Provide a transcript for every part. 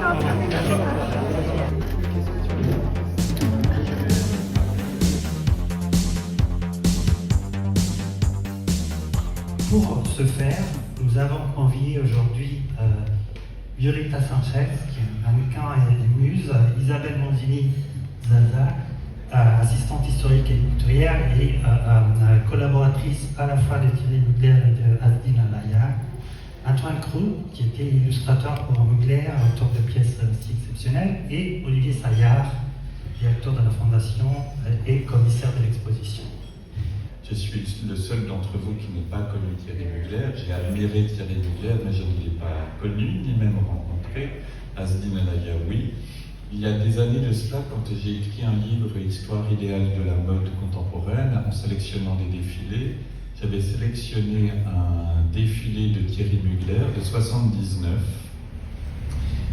Pour ce faire, nous avons convié aujourd'hui Violeta Sanchez, qui est mannequin et muse, Isabelle Mondini Zaza, assistante historique et couturière et collaboratrice à la fois de Thierry Mugler et de Asdine Alaya, Antoine Crou, qui était illustrateur pour Mugler, auteur de pièces si exceptionnelles, et Olivier Saillard, directeur de la Fondation et commissaire de l'exposition. Je suis le seul d'entre vous qui n'ait pas connu Thierry Mugler. J'ai admiré Thierry Mugler, mais je ne l'ai pas connu, ni même rencontré. Asdine Alaya, oui. Il y a des années de cela, quand j'ai écrit un livre « Histoire idéale de la mode contemporaine », en sélectionnant des défilés, j'avais sélectionné un défilé de Thierry Mugler de 79.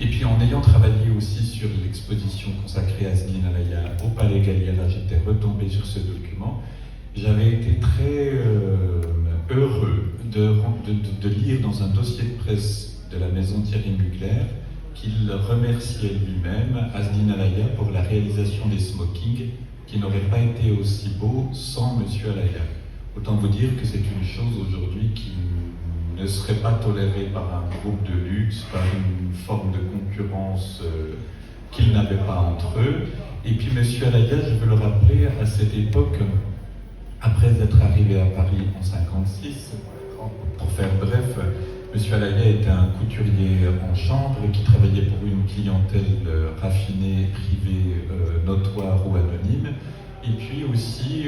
Et puis en ayant travaillé aussi sur l'exposition consacrée à Asdine Alaya au Palais Galliera, j'étais retombé sur ce document. J'avais été très heureux de lire dans un dossier de presse de la maison Thierry Mugler qu'il remerciait lui-même Asdine Alaya pour la réalisation des smokings qui n'auraient pas été aussi beaux sans Monsieur Alaya. Autant vous dire que c'est une chose aujourd'hui qui ne serait pas tolérée par un groupe de luxe, par une forme de concurrence qu'ils n'avaient pas entre eux. Et puis Monsieur Alaya, je veux le rappeler, à cette époque, après être arrivé à Paris en 1956, pour faire bref, M. Alaya était un couturier en chambre qui travaillait pour une clientèle raffinée, privée, notoire ou anonyme. Et puis aussi,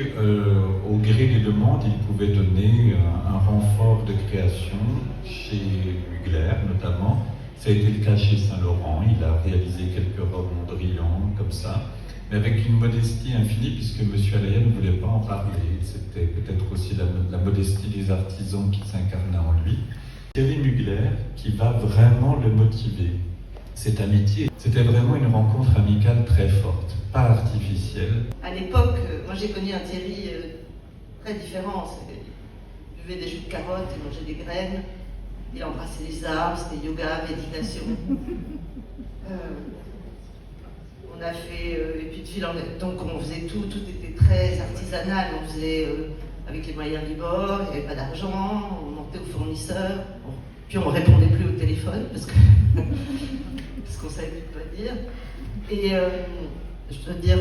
au gré des demandes, il pouvait donner un renfort de création chez Mugler notamment. Ça a été le cas chez Saint-Laurent. Il a réalisé quelques robes Mondrian comme ça, mais avec une modestie infinie, puisque M. Alaya ne voulait pas en parler. C'était peut-être aussi la modestie des artisans qui s'incarnait en lui. Thierry Mugler qui va vraiment le motiver. Cette amitié, c'était vraiment une rencontre amicale très forte, pas artificielle. À l'époque, moi j'ai connu un Thierry très différent. Il buvait des jus de carottes et mangeait des graines. Il embrassait les arbres, c'était yoga, méditation. On a fait, et puis de fil en donc on faisait tout était très artisanal. On faisait avec les moyens du bord, il n'y avait pas d'argent, on montait aux fournisseurs, puis on ne répondait plus au téléphone parce qu'on savait plus quoi dire. Et je dois dire,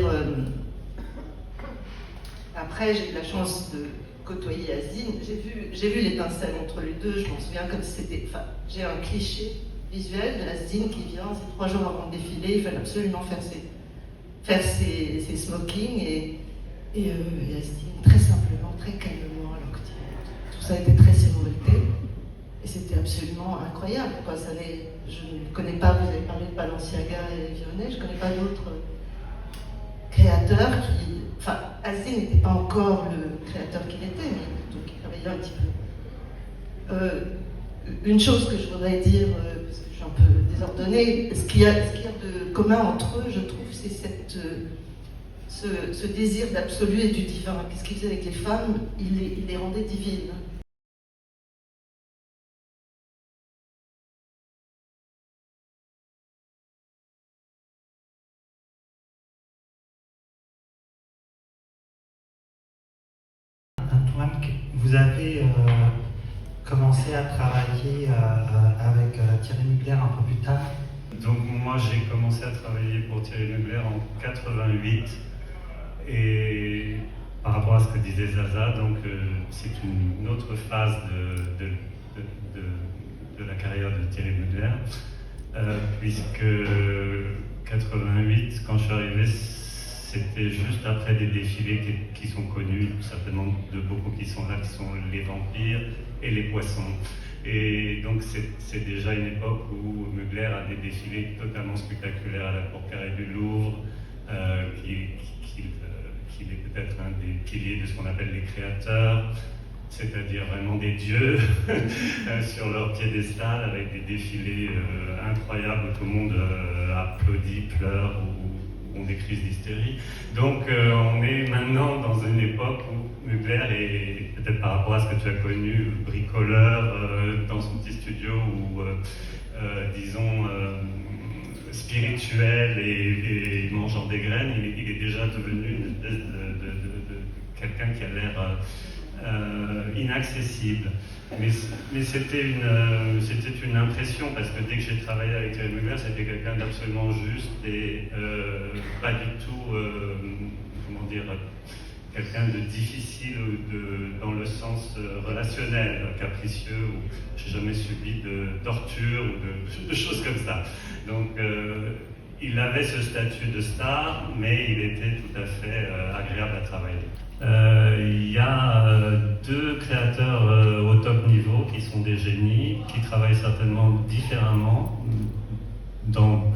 après j'ai eu la chance de côtoyer Asdine, j'ai vu l'étincelle entre les deux, je m'en souviens comme si c'était, enfin j'ai un cliché visuel de Asdine qui vient, c'est 3 jours avant le défilé, il fallait absolument faire ses smokings et Asdine très simplement, très calmement, alors que tout ça était très siroté et c'était absolument incroyable. Quoi. Je ne connais pas, vous avez parlé de Balenciaga et Vionnet, je ne connais pas d'autres créateurs qui. Enfin, Asdine n'était pas encore le créateur qu'il était, mais donc il travaillait un petit peu. Une chose que je voudrais dire, parce que je suis un peu désordonnée, ce qu'il y a de commun entre eux, je trouve, c'est ce désir d'absolu et du divin. Qu'est-ce qu'il faisait avec les femmes? Il les rendait divines. Antoine, vous avez commencé à travailler avec Thierry Mugler un peu plus tard. Donc moi j'ai commencé à travailler pour Thierry Mugler en 88 et par rapport à ce que disait Zaza, donc c'est une autre phase de la carrière de Thierry Mugler puisque 88, quand je suis arrivé, c'était juste après des défilés qui sont connus, certainement de beaucoup qui sont là, qui sont les vampires et les poissons. Et donc c'est déjà une époque où Mugler a des défilés totalement spectaculaires à la Cour Carrée du Louvre, qu'il est peut-être un des piliers de ce qu'on appelle les créateurs, c'est-à-dire vraiment des dieux sur leur piédestal avec des défilés incroyables où tout le monde applaudit, pleure ou ont des crises d'hystérie. Donc on est maintenant dans une époque où Mugler est, peut-être par rapport à ce que tu as connu, bricoleur dans son petit studio où, disons, spirituel et mangeant des graines, il est déjà devenu une espèce de quelqu'un qui a l'air inaccessible. Mais c'était une impression, parce que dès que j'ai travaillé avec Thierry Mugler, c'était quelqu'un d'absolument juste et pas du tout, comment dire, quelqu'un de difficile dans le sens relationnel, capricieux, ou j'ai jamais subi de torture ou de choses comme ça. Donc il avait ce statut de star, mais il était tout à fait agréable à travailler. Il y a deux créateurs au top niveau qui sont des génies, qui travaillent certainement différemment dans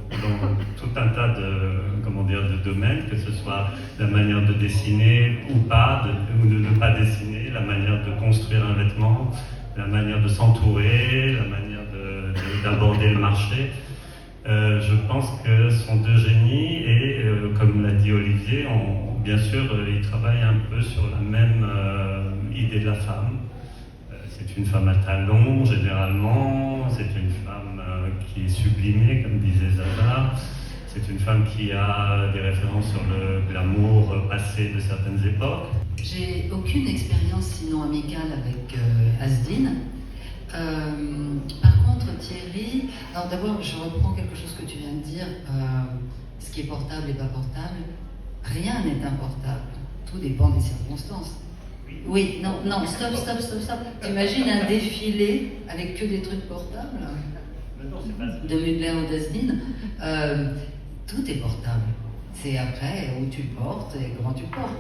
tout un tas de domaines, que ce soit la manière de dessiner ou pas, ou de ne pas dessiner, la manière de construire un vêtement, la manière de s'entourer, la manière d'aborder le marché. Je pense que ce sont deux génies et, comme l'a dit Olivier, bien sûr, ils travaillent un peu sur la même idée de la femme. C'est une femme à talons, généralement. C'est une femme qui est sublimée, comme disait Zaza. C'est une femme qui a des références sur le glamour passé de certaines époques. J'ai aucune expérience sinon amicale avec Asdin. Par contre, Thierry, alors d'abord, je reprends quelque chose que tu viens de dire. Ce qui est portable et pas portable, rien n'est importable. Tout dépend des circonstances. Oui, non, stop. T'imagines un défilé avec que des trucs portables de Mugler ou d'Asdin. Tout est portable. C'est après où tu portes et comment tu portes.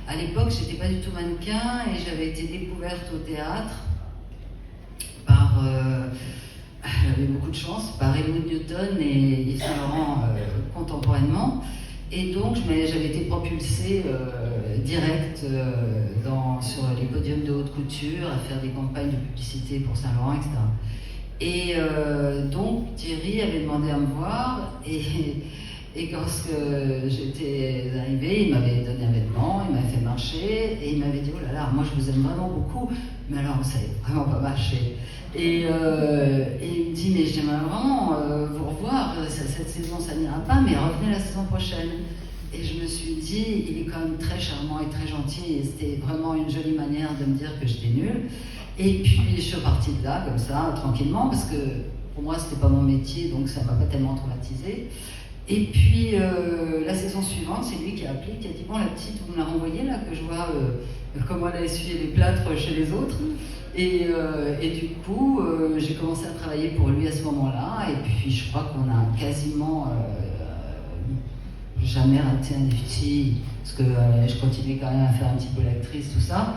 À l'époque, j'étais pas du tout mannequin et j'avais été découverte au théâtre par, j'avais beaucoup de chance, par Helmut Newton et Yves Saint Laurent contemporainement. Et donc, j'avais été propulsée direct sur les podiums de haute couture, à faire des campagnes de publicité pour Saint Laurent, etc. Et donc, Thierry avait demandé à me voir, et lorsque j'étais arrivée, il m'avait donné un vêtement, il m'avait fait marcher, et il m'avait dit « Oh là là, moi je vous aime vraiment beaucoup, mais alors vous savez vraiment pas marcher. » Et il me dit « Mais j'aimerais vraiment vous revoir, cette saison ça n'ira pas, mais revenez la saison prochaine. » Et je me suis dit « Il est quand même très charmant et très gentil, et c'était vraiment une jolie manière de me dire que j'étais nulle. » Et puis je suis partie de là, comme ça, tranquillement, parce que pour moi c'était pas mon métier, donc ça m'a pas tellement traumatisée. Et puis la saison suivante, c'est lui qui a appelé, qui a dit « Bon, la petite, vous me la renvoyez là, que je vois comment elle a essuyé les plâtres chez les autres. » Et du coup, j'ai commencé à travailler pour lui à ce moment-là, et puis je crois qu'on a quasiment jamais raté un défi, parce que je continuais quand même à faire un petit peu l'actrice, tout ça.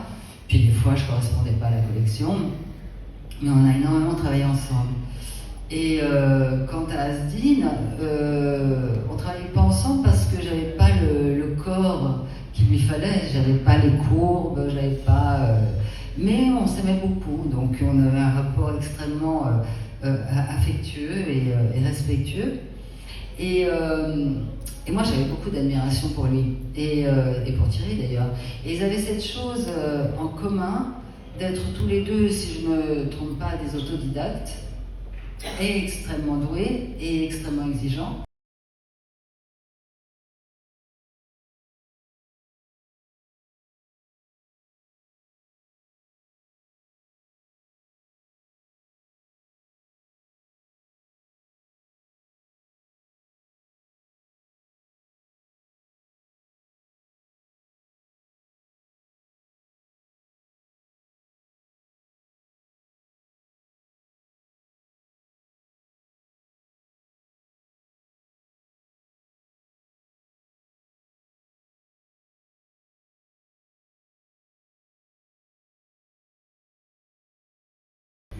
Puis des fois, je ne correspondais pas à la collection, mais on a énormément travaillé ensemble. Et quant à Asdin, on ne travaillait pas ensemble parce que j'avais pas le corps qu'il lui fallait, j'avais pas les courbes, j'avais pas. Mais on s'aimait beaucoup, donc on avait un rapport extrêmement affectueux et respectueux. Et moi j'avais beaucoup d'admiration pour lui, et pour Thierry d'ailleurs. Et ils avaient cette chose en commun d'être tous les deux, si je ne me trompe pas, des autodidactes, et extrêmement doués et extrêmement exigeants.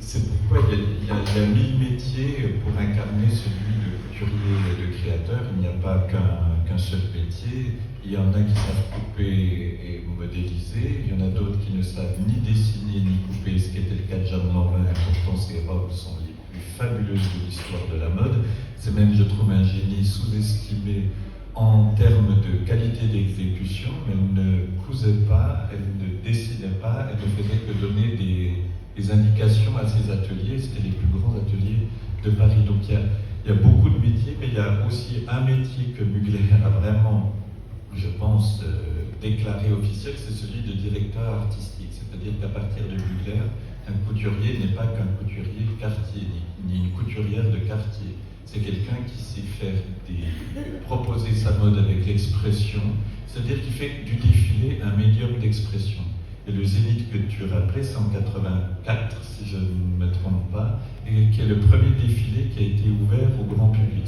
C'est pourquoi il y a 1000 métiers pour incarner celui de couturier et de créateur. Il n'y a pas qu'un seul métier. Il y en a qui savent couper et modéliser. Il y en a d'autres qui ne savent ni dessiner ni couper, ce qui était le cas de Jeanne Lanvin. Pourtant, ses robes sont les plus fabuleuses de l'histoire de la mode. C'est même, je trouve, un génie sous-estimé en termes de qualité d'exécution. Mais elle ne cousait pas, elle ne dessinait pas, elle ne faisait que donner des indications à ses ateliers. C'était les plus grands ateliers de de Paris. Donc il y a beaucoup de métiers, mais il y a aussi un métier que Mugler a vraiment, je pense, déclaré officiel, c'est celui de directeur artistique. C'est-à-dire qu'à partir de Mugler, un couturier n'est pas qu'un couturier de quartier, ni une couturière de quartier. C'est quelqu'un qui sait faire proposer sa mode avec l'expression, c'est-à-dire qui fait du défilé un médium d'expression. Et le Zénith que tu rappelais, c'est en 84, si je ne me trompe pas, et qui est le premier défilé qui a été ouvert au grand public.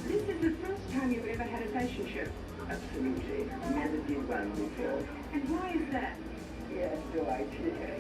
This is the first time you've ever had a fashion show. Absolutely. Never did one before. And why is that? Yeah, no idea.